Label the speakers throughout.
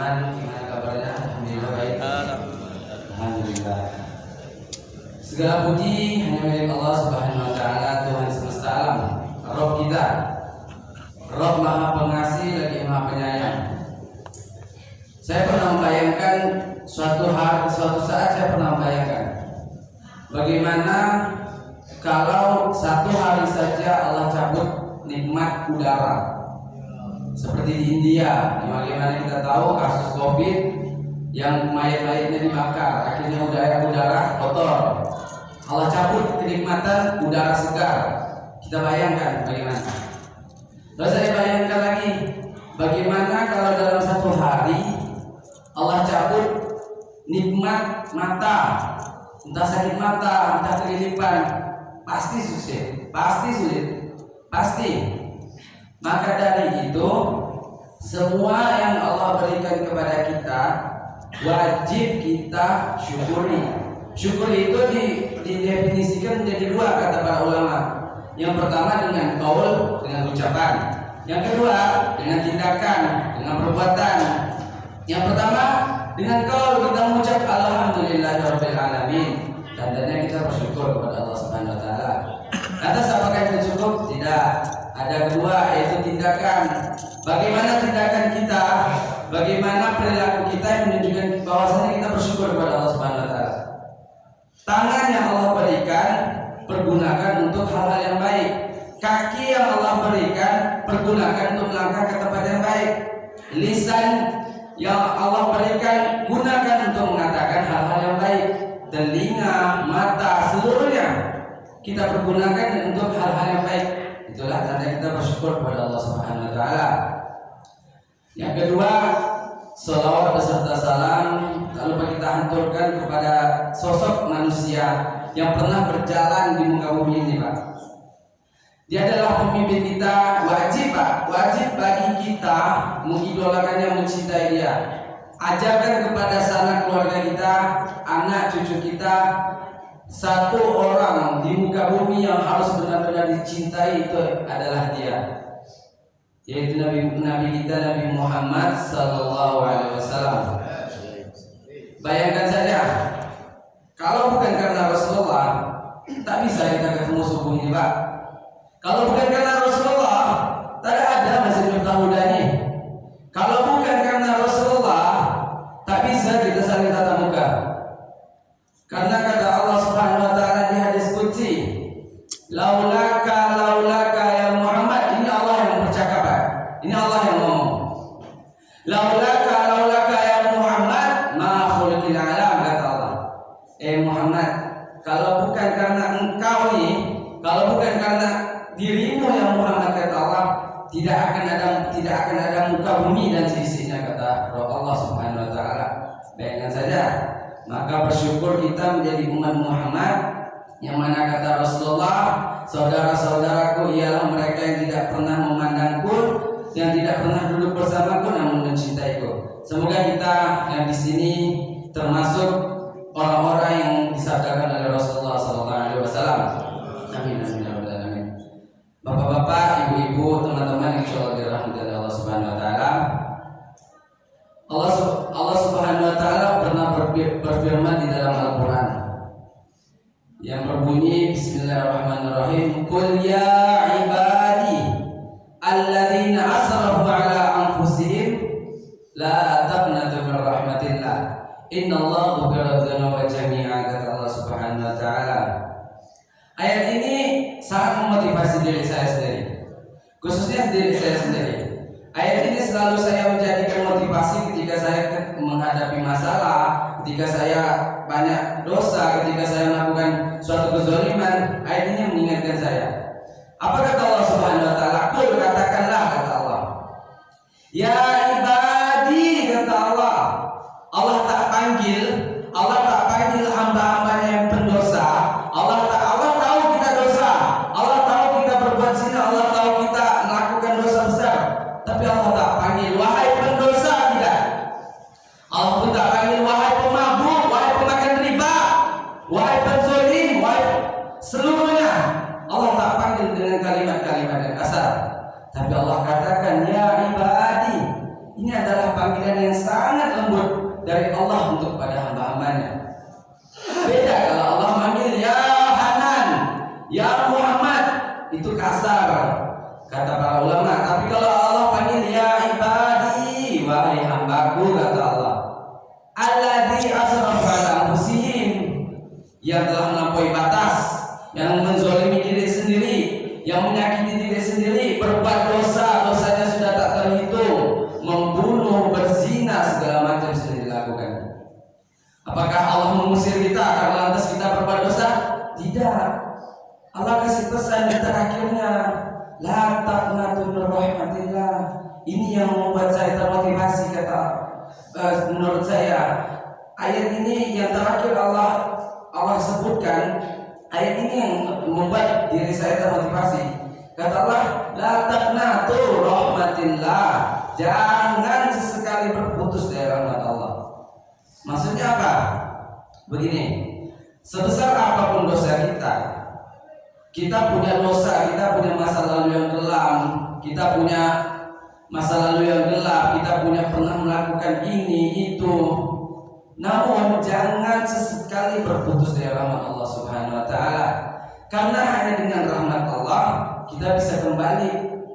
Speaker 1: Rahman, gimana kabarnya? Alhamdulillah baik. Alhamdulillah. Segala puji hanya milik Allah Subhanahu wa taala, Tuhan semesta alam, Rabb kita. Rabb Maha Pengasih lagi Maha Penyayang. Saya pernah membayangkan suatu saat saya pernah membayangkan bagaimana kalau satu hari saja Allah cabut nikmat udara. Seperti di India, bagaimana kita tahu kasus COVID yang mayat-mayatnya dibakar, akhirnya udara kotor. Allah cabut kenikmatan udara segar. Kita bayangkan bagaimana. Lalu saya bayangkan lagi, bagaimana kalau dalam satu hari Allah cabut nikmat mata, entah sakit mata, entah kelilipan, pasti sulit. Maka dari itu, semua yang Allah berikan kepada kita wajib kita syukuri. Syukur itu didefinisikan menjadi dua kata para ulama. Yang pertama dengan qaul, dengan ucapan. Yang kedua dengan tindakan, dengan perbuatan. Yang pertama dengan qaul, kita mengucap alhamdulillahirabbil alamin. Tandanya kita bersyukur kepada Allah Subhanahu wa taala. Lantas apakah itu cukup? Tidak. Ada kedua, yaitu tindakan. Bagaimana tindakan kita? Bagaimana perilaku kita yang menunjukkan bahwasanya kita bersyukur kepada Allah Subhanahu wa taala. Tangan yang Allah berikan pergunakan untuk hal-hal yang baik. Kaki yang Allah berikan pergunakan untuk melangkah ke tempat yang baik. Lisan yang Allah berikan gunakan untuk mengatakan hal-hal yang baik. Telinga, mata, seluruhnya kita pergunakan untuk hal-hal yang baik. Itulah tanda kita bersyukur kepada Allah Subhanahu wa taala. Yang kedua, salawat beserta salam lalu kita hanturkan kepada sosok manusia yang pernah berjalan di muka bumi ini, Pak. Dia adalah pemimpin kita, wajib bagi kita mengidolakannya, mencintai dia. Ajarkan kepada sanak keluarga kita, anak cucu kita, satu orang di muka bumi yang harus benar-benar dicintai itu adalah dia, yaitu Nabi kita Nabi Muhammad sallallahu alaihi wasallam. Bayangkan saja, kalau bukan karena Rasulullah, tak bisa kita ketemu subuh ini, Pak. Kalau bukan karena Rasulullah, tak ada Masjid Miftah Huda ini. Kalau bukan karena Rasulullah, tak bisa kita saling tatap muka. Karena kata Allah Subhanahu wa taala di hadis qudsi, laulaka ya Muhammad. Ini Allah yang bercakap, Pak. Ini Allah yang ngomong. Laulaka ya Muhammad ma khuliqil alam, kata Allah. Muhammad, kalau bukan karena engkau nih, kalau bukan karena dirimu yang Muhammad, kata Allah, tidak akan ada muka bumi dan seisinya, kata Allah Subhanahu wa taala. Bayangkan saja. Maka bersyukur kita menjadi umat Muhammad, yang mana kata Rasulullah, saudara-saudaraku ialah mereka yang tidak pernah memandangku, yang tidak pernah duduk bersamaku namun mencintaiku. Semoga kita yang di sini termasuk orang-orang yang disabdakan oleh Rasulullah SAW. Amin. Bapak-bapak, ibu-ibu, teman-teman yang insyaallah dirahmati oleh Allah Subhanahu wa taala. Allah Subhanahu wa taala pernah berfirman di dalam Al-Qur'an yang berbunyi bismillahirrahmanirrahim, qul ya ibadi alladzina asrafu ala anfusihim la taqnatu min rahmatillah innallaha ghafurur dzunubi jami'a, kata Allah Subhanahu wa taala. Ayat ini sangat memotivasi diri saya sendiri, khususnya diri saya sendiri. Ayat ini selalu saya menjadikan motivasi ketika saya menghadapi masalah, ketika saya banyak dosa, ketika saya melakukan suatu kezaliman. Ayat ini mengingatkan saya. Apa kata Allah Subhanahu wa taala? Qul, katakanlah, kata Allah. Ya ibadi, kata Allah. Allah tak panggil hamba-hambanya yang pendosa. Allah tahu kita dosa. Allah tahu kita berbuat zina. Allah tahu kita melakukan dosa besar. Tapi Allah tak panggil wahai pendosa, tidak. Allah pun tak panggil wahai pemabuk, wahai pemakan riba, wahai penzolim, wahai seluruhnya. Allah tak panggil dengan kalimat-kalimat yang kasar. Tapi Allah katakan ya ibadi. Ini adalah panggilan yang sangat dari Allah untuk pada hamba-hambanya. Beda kalau Allah manggil ya Hanan, ya Muhammad, itu kasar kata para ulama. Tapi kalau Allah panggil ya ibadi, wahai hambaku, kata Allah, alladzi asrafa ala anfusihim, yang telah melampaui batas, yang menzalimi diri sendiri, yang menyakiti diri sendiri, berbuat dosa, dosanya sudah tak terhitung, membunuh, berzina, segala macam sudah dilakukan. Apakah Allah mengusir kita karena lantas kita berbuat dosa? Tidak. Allah kasih pesan di terakhirnya, la taqnatu min rahmatillah. Ini yang membuat saya termotivasi, kata menurut saya ayat ini yang terakhir Allah sebutkan. Ayat ini yang membuat diri saya termotivasi. Kata Allah, la taqnatu rahmatillah. Jangan sesekali berputus dari rahmat Allah. Maksudnya apa? Begini, sebesar apapun dosa kita punya dosa, kita punya masa lalu yang kelam, kita punya masa lalu yang gelap, kita punya pernah melakukan ini itu. Namun jangan sesekali berputus dari rahmat Allah Subhanahu wa taala. Karena hanya dengan rahmat Allah kita bisa kembali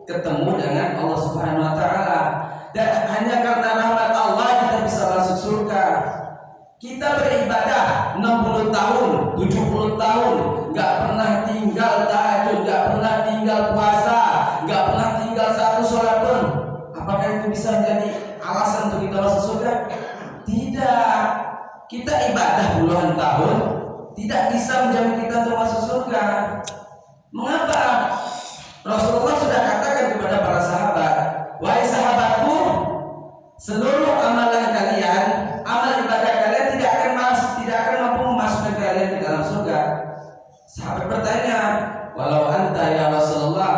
Speaker 1: ketemu dengan Allah Subhanahu wa taala. Dan hanya karena rahmat Allah kita bisa masuk surga. Kita beribadah 60 tahun, 70 tahun, gak pernah tinggal tahajud, gak pernah tinggal puasa, gak pernah tinggal satu sholat pun. Apakah itu bisa menjadi alasan untuk kita masuk surga? Tidak. Kita ibadah puluhan tahun tidak bisa menjamin kita untuk masuk surga. Mengapa? Rasulullah sudah katakan kepada para sahabat, wahai sahabatku, seluruh amalan kalian, amal ibadah kalian tidak akan mampu memasukkan kalian ke dalam surga. Sahabat bertanya, walau anta ya Rasulullah,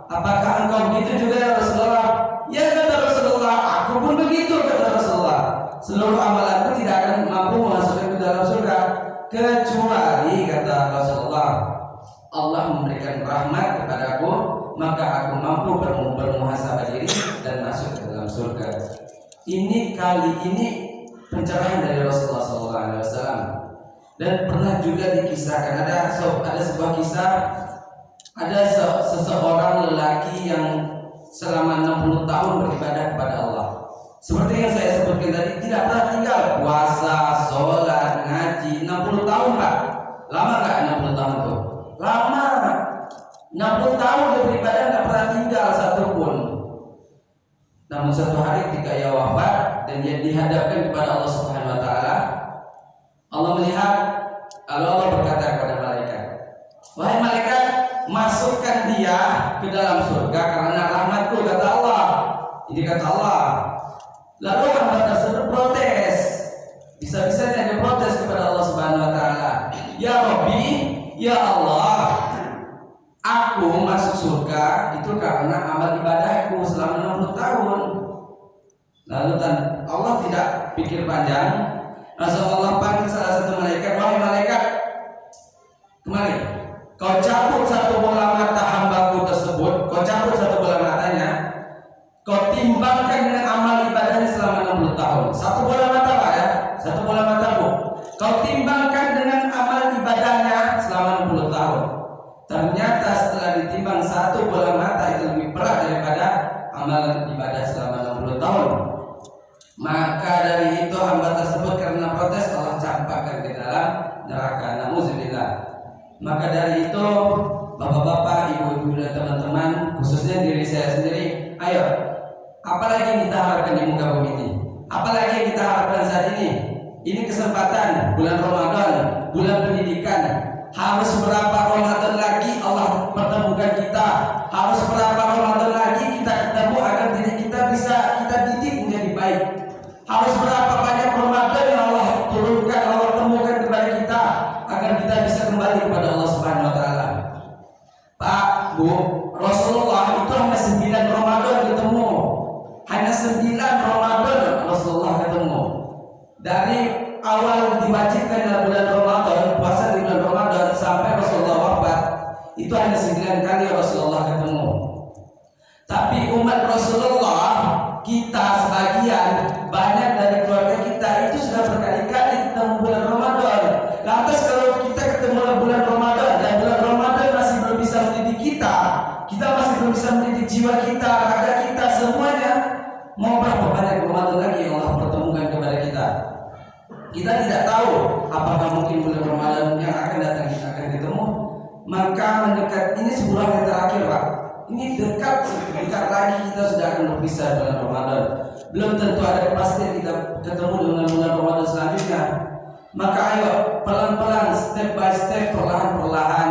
Speaker 1: apakah engkau begitu juga ya Rasulullah? Ya kata Rasulullah, aku pun begitu, kata Rasulullah. Seluruh amalanku tidak akan mampu memasukkan ke dalam surga, kecuali, kata Rasulullah, Allah memberikan rahmat kepadaku, maka aku mampu bermuhasabah diri dan masuk ke dalam surga. Ini kali ini pencerahan dari Rasulullah SAW. Dan pernah juga dikisahkan, ada sebuah kisah, ada seseorang lelaki yang selama 60 tahun beribadah kepada Allah. Seperti yang saya sebutkan tadi, tidak pernah tinggal puasa, sholat, ngaji. 60 tahun Pak, lama nggak 60 tahun itu? Lama. 60 tahun dia beribadah nggak pernah tinggal satupun. Namun satu hari ketika ia wafat dan dia dihadapkan kepada Allah Subhanahu wa taala, Allah melihat, lalu Allah berkata kepada malaikat, wahai malaikat, masukkan dia ke dalam surga karena rahmatku, kata Allah. Ini kata Allah. Lalu hamba tersebut protes. Bisa-bisanya dia protes kepada Allah Subhanahu wa taala. Ya Rabbi, ya Allah, aku masuk surga itu karena amal ibadahku selama 60 tahun. Lalu Allah tidak pikir panjang, langsung Allah panggil salah satu malaikat, wahai malaikat, kemari, kau cabut satu bola mata hambaku tersebut, kau cabut satu bola matanya, kau timbangkan dengan amal ibadahnya selama 60 tahun. Satu bola mata Pak ya, satu bola mataku, kau timbangkan dengan amal ibadahnya selama 60 tahun. Ternyata setelah ditimbang satu bola mata itu lebih berat daripada amalan ibadah selama 60 tahun. Maka dari itu hamba tersebut karena protes Allah campakkan ke dalam neraka. Nauzubillah. Maka dari itu bapak-bapak, ibu-ibu dan teman-teman, khususnya diri saya sendiri, ayo, apalagi yang kita harapkan di muka bumi ini? Apalagi yang kita harapkan saat ini? Ini kesempatan bulan Ramadan, bulan pendidikan. Harus berapa Ramadan lagi Allah pertemukan kita? Harus berapa Ramadan lagi kita ketemu agar diri kita bisa kita didik menjadi baik? Harus berapa banyak Ramadan yang Allah turunkan, Allah temukan kepada kita agar kita bisa kembali kepada Allah Subhanahu wa taala. Pak, Bu, Rasulullah itu hanya 9 Ramadan ketemu. Hanya 9 Ramadan Rasulullah ketemu. Dari awal diwajibkan dalam bulan Ramadan, puasa di bulan Ramadan sampai Rasulullah wafat, itu hanya 9 kali Rasulullah ketemu. Tapi umat Rasulullah, kita sebagian, banyak dari keluarga kita itu Kita tidak tahu apakah mungkin bulan Ramadan yang akan datang kita akan ketemu. Maka mendekat ini sebulan yang terakhir, Pak. Ini dekat lagi kita sudah akan berpisah dengan Ramadan. Belum tentu ada kepastian kita ketemu dengan bulan Ramadan selanjutnya. Maka ayo pelan-pelan, step by step, perlahan-perlahan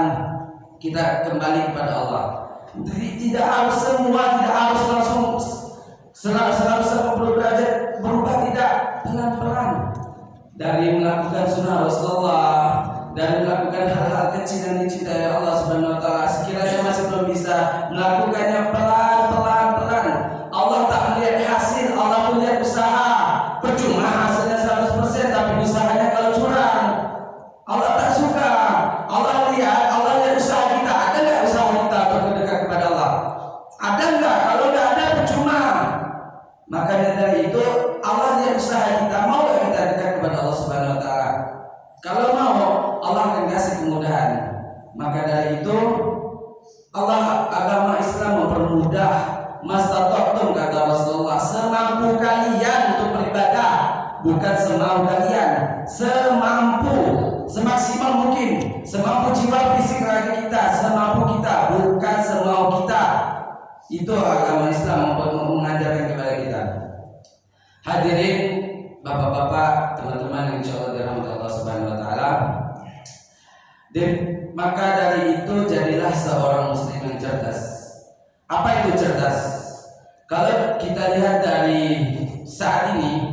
Speaker 1: kita kembali kepada Allah. Tidak harus semua, tidak harus langsung 180 derajat berubah, tidak, pelan-pelan. Dari melakukan sunnah Rasulullah, dari melakukan hal-hal kecil yang dicintai Allah Subhanahu wa taala, sekiranya masih belum bisa melakukannya pelan-pelan. Allah tak melihat hasil, Allah melihat usaha. Percuma hasilnya 100% tapi usahanya kalau curang, Allah tak suka. Allah lihat usaha kita. Ada nggak usaha kita untuk dekat kepada Allah? Ada nggak? Kalau nggak ada, percuma. Makanya dari itu Allah lihat usaha kita. Mau nggak kita dekat kepada Allah Subhanahu wa taala? Kalau mau, Allah akan kasih kemudahan. Maka dari itu agama Islam mempermudah. Mastata'tum, kata Rasulullah, semampu kalian untuk beribadah, bukan semau kalian, semampu, semaksimal mungkin, semampu jiwa fisik raga kita, semampu kita, bukan semau kita. Itu agama Islam mengajarkan kepada kita. Hadirin bapak-bapak, teman-teman yang insyaallah dirahmati Allah Subhanahu wa taala. Maka dari itu jadilah seorang muslim yang cerdas. Apa itu cerdas? Kalau kita lihat dari saat ini,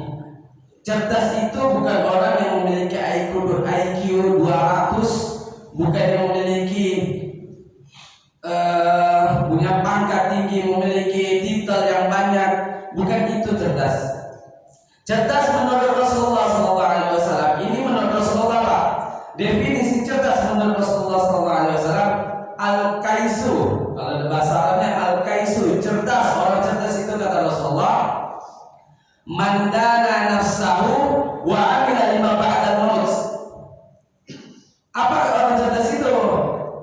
Speaker 1: cerdas itu bukan orang yang memiliki IQ 200, bukan yang memiliki punya pangkat tinggi, memiliki titel yang banyak, bukan itu cerdas. Cerdas menurut Rasulullah SAW, ini menurut Rasulullah, Pak. Definisi cerdas menurut Rasulullah SAW, al-kaisu. Kalau bahasa Arabnya al-kaisu, cerdas. Orang cerdas itu kata Rasulullah, mandana nafsahu wa amila lima ba'dal maut. Apa orang cerdas itu?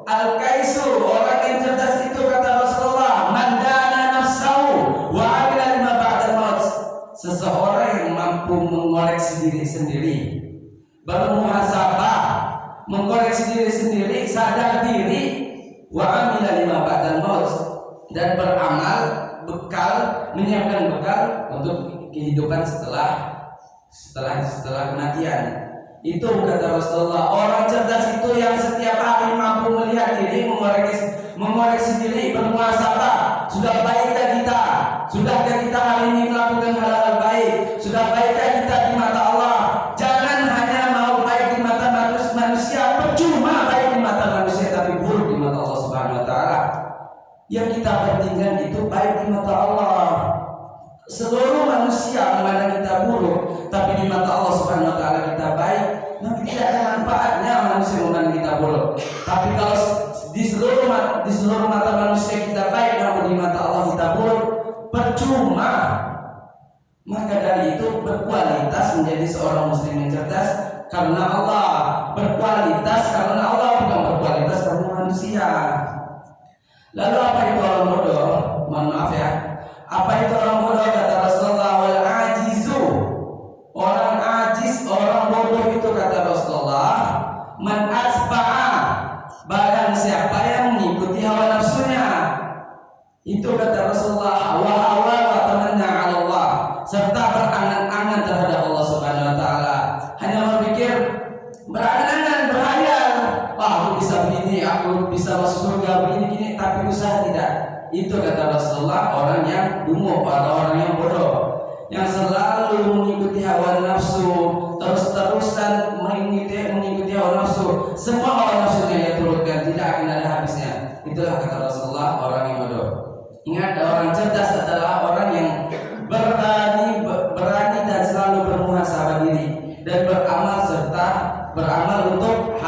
Speaker 1: Al-kaisu, orang yang cerdas itu kata Rasulullah, mandana nafsahu wa amila lima ba'dal maut. Seseorang yang mampu mengoreksi diri sendiri, bermuhasabah, mengkoreksi diri sendiri, sadar diri, wa amila lima ba'dal maut, dan beramal, menyiapkan bekal untuk kehidupan setelah kematian. Itu kata Rasulullah, orang cerdas itu yang setiap hari mampu melihat diri, mengoreksi diri, bermuhasabah. Sudah baikkah kita? Sudahkah kita hari ini melakukan hal-hal baik? Sudah baikkah kita di mata Allah? Jangan hanya mau baik di mata manusia, percuma baik di mata manusia tapi buruk di mata Allah Subhanahu wa taala. Yang kita pentingkan itu baik di mata Allah. Seluruh manusia memandang kita buruk, tapi di mata Allah Subhanahu wa taala kita baik, maka tidak ada manfaatnya manusia memandang kita buruk. Tapi kalau di seluruh mata manusia kita baik, namun di mata Allah kita buruk, percuma. Maka dari itu berkualitas menjadi seorang muslim yang cerdas karena Allah, berkualitas karena Allah, bukan berkualitas karena manusia. Lalu apa itu orang bodoh? Mohon maaf ya. Apa itu orang bodoh? Kata Rasulullah, wal ajizu. Orang ajis, orang bodoh itu kata Rasulullah, man asba'a, barang siapa yang mengikuti hawa nafsunya. Itu kata Rasulullah, wa hawa wa tamanna 'ala Allah, serta berangan-angan terhadap Allah Subhanahu wa taala. Hanya berpikir, berangan-angan, berhayal, wah aku bisa begini, aku bisa masuk surga begini-gini, tapi usaha tidak. Itu kata Rasulullah, orang yang dungu atau orang yang bodoh, yang selalu mengikuti hawa nafsu, terus-terusan mengikuti hawa nafsu. Semua hawa nafsunya dia turutkan, tidak akan ada habisnya. Itulah kata Rasulullah, orang yang bodoh. Ingat, orang cerdas adalah orang yang berani dan selalu bermuhasabah diri dan beramal serta beramal untuk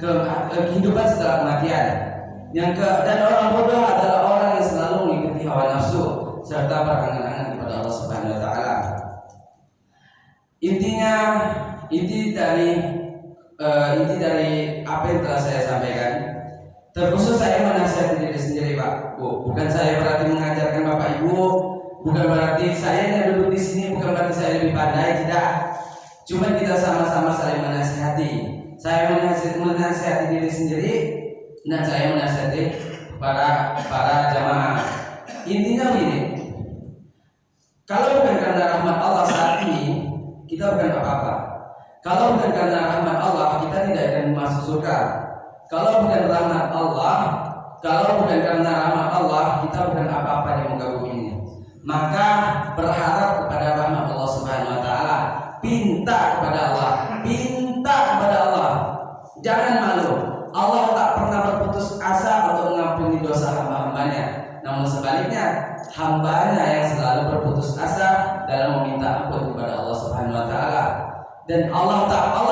Speaker 1: kehidupan setelah kematian. Dan orang bodoh adalah orang yang selalu mengikuti hawa nafsu serta berangan-angan kepada Allah Subhanahu wa taala. Inti dari apa yang telah saya sampaikan, terkhusus saya menasihati diri sendiri, Pak. Bukan saya berarti mengajarkan Bapak Ibu, bukan berarti saya yang duduk di sini, bukan berarti saya lebih pandai, tidak. Cuma kita sama-sama saling menasihati. Saya menasihati diri sendiri dan saya menasihati para jamaah. Intinya begini, kalau bukan karena rahmat Allah saat ini, kita bukan apa-apa. Kalau bukan karena rahmat Allah, kita tidak akan masuk surga. Kalau bukan rahmat Allah, kalau bukan karena rahmat Allah, kita bukan apa-apa di muka bumi ini. Maka berharap kepada rahmat Allah Subhanahu wa taala, pinta kepada Allah, pinta kepada Allah. Jangan malu. Allah tak pernah berputus asa untuk mengampuni dosa hamba-hambanya. Namun sebaliknya, hambanya yang selalu berputus asa dalam meminta ampun kepada Allah Subhanahu wa taala. Dan Allah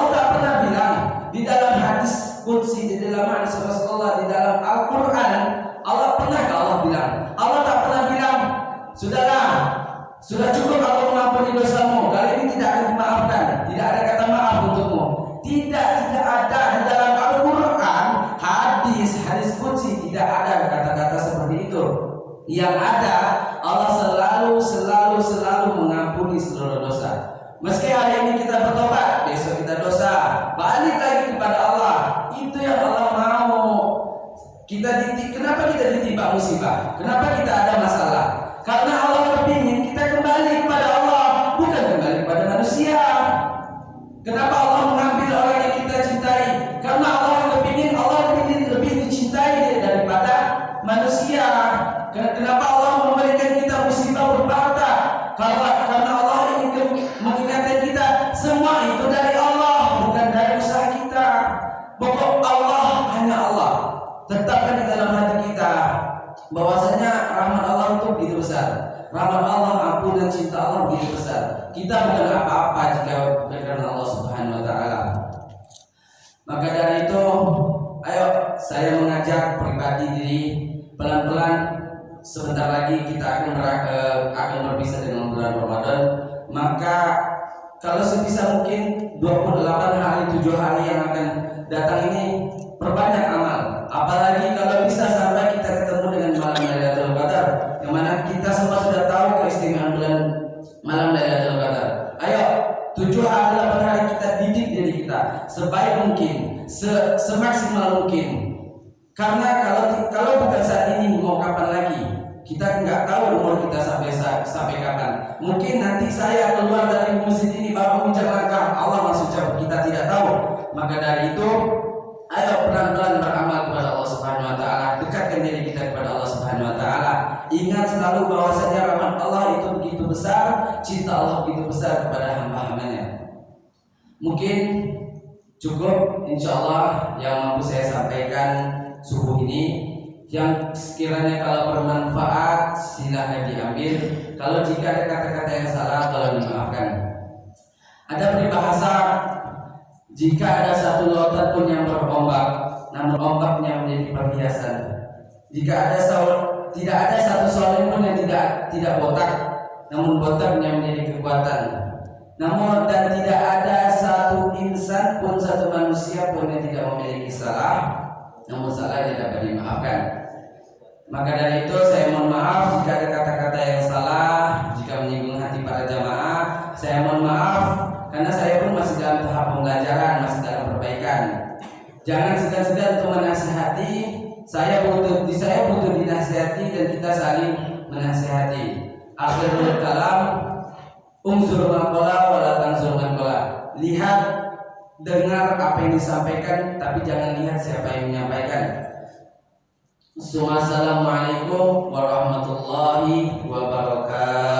Speaker 1: tak pernah bilang di dalam hadis qudsi, di dalam hadis Rasulullah, di dalam Al-Qur'an, Allah bilang, Allah tak pernah bilang, sudah cukup aku mengampuni dosamu, kali ini tidak akan dimaafkan, tidak ada kata maaf untukmu. Tidak ada di dalam Al-Qur'an, hadis qudsi tidak ada kata-kata seperti itu. Yang ada, Allah selalu mengampuni seluruh dosa. Meski hari ini kita bertobat, besok kita dosa, balik lagi kepada Allah. Itu yang Allah mau. Kenapa kita ditimpa musibah? Kenapa kita ada masalah? Karena Allah berpingin kita kembali kepada Allah, bukan kembali kepada manusia. Kenapa Allah mengambil orang yang kita cintai? Karena Allah lebih dicintai daripada manusia. Kenapa Allah memberikan kita musibah berharta? Karena Allah ingin mengingatkan kita, semua itu dari Allah, bukan dari usaha kita. Pokok Allah hanya Allah. Tetapkan di dalam hati kita bahwasanya rahmat Allah itu begitu besar. Rahmat Allah, ampun dan cinta Allah begitu besar. Kita bukan apa-apa jika bukan karena Allah Subhanahu wa taala. Maka dari itu, ayo saya mengajak pribadi diri, pelan-pelan sebentar lagi kita akan berpisah dengan bulan Ramadan. Maka kalau sebisa mungkin 28 hari 7 hari yang akan datang ini perbanyak amal. Apalagi kalau bisa sampai kita ketemu dengan malam Lailatul Qadar, yang mana kita semua sudah tahu keistimewaan bulan malam Lailatul Qadar. Ayo 7 hari 8 hari kita didik diri kita sebaik mungkin, semaksimal mungkin. Karena kalau bukan saat ini, mau kapan lagi? Kita nggak tahu umur kita sampai kapan. Mungkin nanti saya keluar dari masjid ini baru menjam langkah, Allah masuk jam, kita tidak tahu. Maka dari itu, ayo pelan-pelan beramal kepada Allah Subhanahu wa taala, dekatkan diri kita kepada Allah Subhanahu wa taala. Ingat selalu bahwasanya rahmat Allah itu begitu besar, cinta Allah begitu besar kepada hamba-hambanya. Mungkin cukup insyaallah yang mampu saya sampaikan subuh ini. Yang sekiranya kalau bermanfaat silahkan diambil. Kalau jika ada kata-kata yang salah tolong dimaafkan. Ada peribahasa, jika ada satu lautan pun yang berombak, namun ombaknya menjadi perhiasan. Tidak ada satu solim pun yang tidak botak, namun botaknya menjadi kekuatan. Dan tidak ada satu insan pun, satu manusia pun yang tidak memiliki salah, namun salahnya dapat dimaafkan. Maka dari itu saya mohon maaf jika ada kata-kata yang salah, jika menyinggung hati para jamaah. Saya mohon maaf karena saya pun masih dalam tahap pembelajaran, masih dalam perbaikan. Jangan segan-segan untuk menasihati. Saya butuh dinasihati dan kita saling menasihati. Akhirul kalam, unzur maqala wa la tanzur maqala. Lihat, dengar apa yang disampaikan, tapi jangan lihat siapa yang menyampaikan. Assalamualaikum warahmatullahi wabarakatuh.